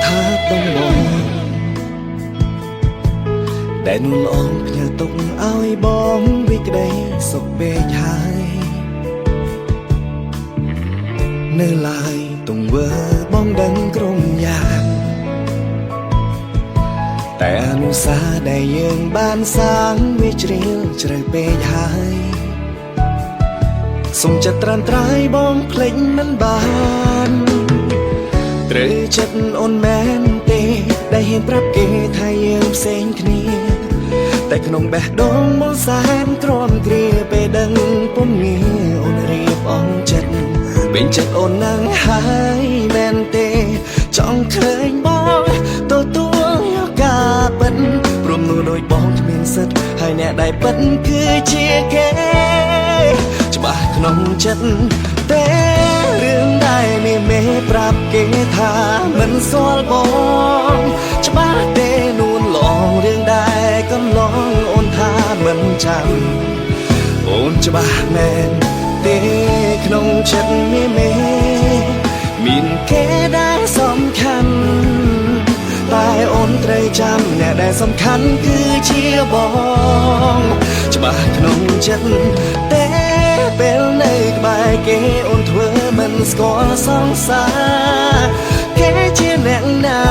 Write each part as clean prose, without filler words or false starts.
ថាต้องมองแต่នួនអងផ្ញើទុកឲ្យបងវិក្តីសុខពេកហើយនៅឡើយទង្វើបងដឹងក្រុមយ៉ាងតែអនុសាសន៍ដែលយើងបានសាងវាជ្រាលជ្រៅពេកហើយសុំចិត្តត្រាំត្រៃបងភ្លេចមិនបានត្រូវចិត្តអូនមែនទេដែលហ៊ានប្រាប់គេថាយើងផ្សេងគ្នាតែក្នុងបេះដូងមកសែនទ្រាំគ្រាពេលដឹងពុំងារអូនរៀបអងចិត្តពេញចិត្តអូននឹងហើយមែនទេចង់ឃើញបងទទួលយកការពិតព្រមនោះដោយបងគ្មានសិទ្ធហើយអ្នកដែលពិតគឺជាគេច្បាស់ក្នុងចិត្តទេរឿងដែលមេប្រាប់គេថាមិនស្គាល់បងច្បាស់ទេនួនឡងរឿងដែលកន្លងអូនថាមិនចាំអូនច្បាស់មែនទេក្នុងចិត្តមានគេដែលសំខាន់តែអូនត្រូវចាំអ្នកដែលសំខាន់គឺជាបងច្បាស់ក្នុងចិត្តទេពេលនៅក្បែរគេអូនធ្វើមិនស្គាល់សង្សារគេជាអ្នកណា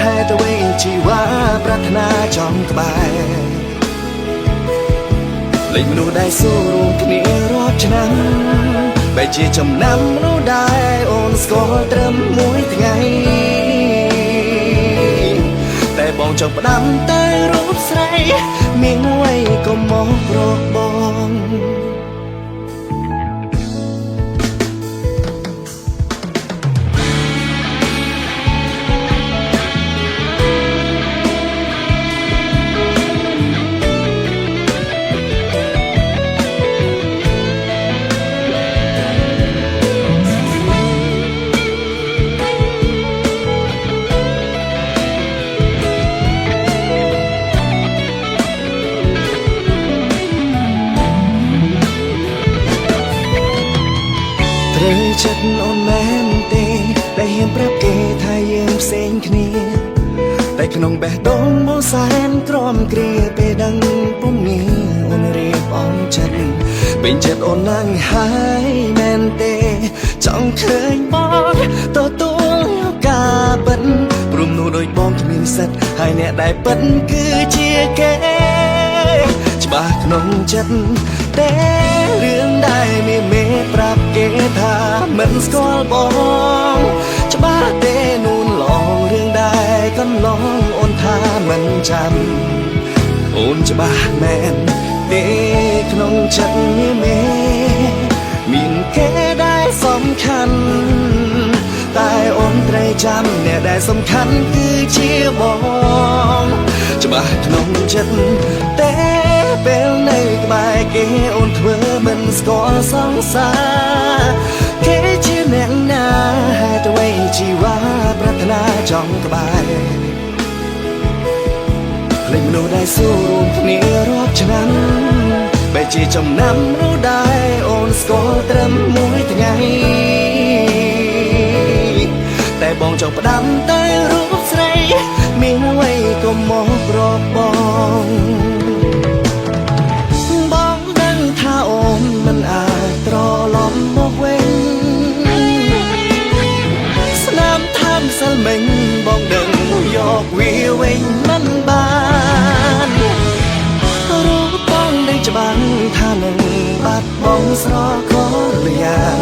ហេតុអ្វីជីវ៉ាប្រាថ្នាចំក្បែរលេខមនុស្សដែលสู้រួមគ្នារាប់ឆ្នាំបែរជាចំណាំមនុស្សដែលអូនស្គាល់ត្រឹមមួយថ្ងៃតែបងចង់ផ្ដាំតែរូបស្រីមានអ្វីក៏មករកបងត្រូវចិត្តអូនមែនទេដែលហ៊ានប្រាប់គេថាយើងផ្សេងគ្នាតែក្នុងបេះដូងមកសែនក្រំគ្រាពេលដឹងពុំងារអូនរៀបអងចិត្តពេញចិត្តអូននឹងហើយមែនទេចង់ឃើញបងទទួលយកការពិតព្រមនោះដោយបងគ្មានសិទ្ធហើយអ្នកដែលពិតគឺជាគេច្បាស់ក្នុងចិត្តទេរឿងដែលមេប្រាប់គេថាមិនស្គាល់បងច្បាស់ទេនួនឡងរឿងដែលកន្លងអូនថាមិនចាំអូនច្បាស់មែនទេក្នុងចិត្តមានគេដែលសំខាន់តែអូនត្រូវចាំអ្នកដែលសំខាន់គឺជាបងច្បាស់ក្នុងចិត្តទេពេលនៅក្បែរគេអូនធ្វើមិនស្គាល់សង្សារគេជាអ្នកណាហេតុអ្វីជីវ៉ាប្រាថ្នាចង់ក្បែរភ្លេចមនុស្សដែលสู้រួមគ្នារាប់ឆ្នាំបែរជាចំណាំមនុស្សដែលអូនស្គាល់ត្រឹមមួយថ្ងៃតែបងចង់ផ្ដាំតែរូបស្រីមានអ្វីក៏មករកបងថាអូនមិនអាចត្រឡប់មកវិញស្នាមថាំសិលមិញបងដឹងយកវាវិញមិនបានរូបបងដែលច្បាស់ថានឹងបាត់បង់ស្រកលយ៉ាង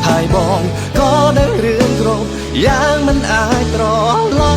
ហើយបងក៏ដឹងរឿងគ្រប់យ៉ាងមិនអាចត្រឡប់